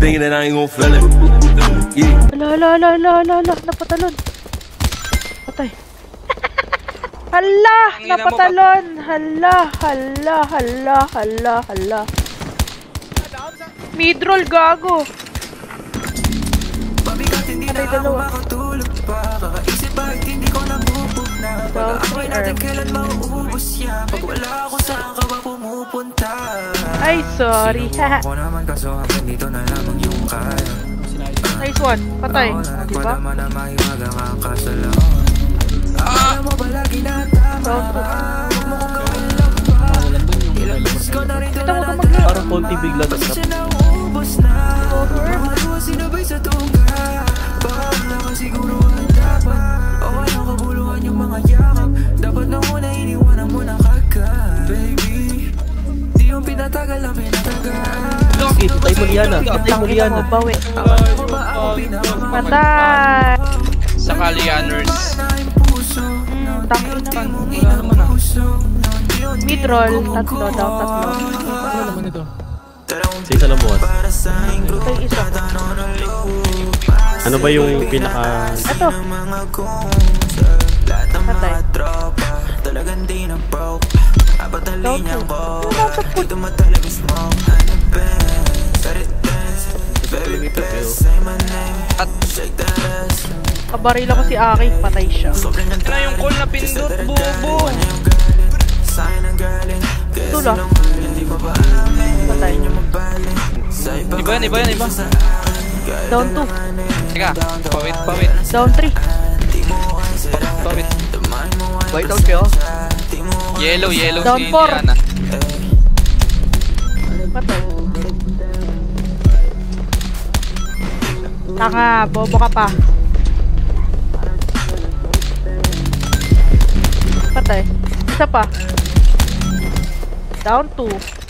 thinking that I ain't gon' feel it. Yeah. Hala, napatalon. Patay. Hala, napatalon. Hala. Midroll, gago. Patay dalawa. Ay, sorry. Nice one. Patay. Diba? Parang konti bigla na sa dapat na muna iniwanan mo na kagad, baby. Di yung pinatagal ang pinatagal. Patay mo Liana. Bawi. Patay. Sa Kalianers. Takot na. Midroll. Tatlo. Ano naman ito? Sa isa lang bukas. Ito yung isa. Ano ba yung pinaka... Ito. Patay. Kabarila ko si Aki, patay siya. Na yung call na pindot, bubo. Ito lang. Patay. Iba yan. Down 2. Teka, pawit. Down 3. Pawit. White out kayo? Yellow Down si 4. Liana. Patay. Tanga, bobo ka pa. Patay. Isa pa. Down 2.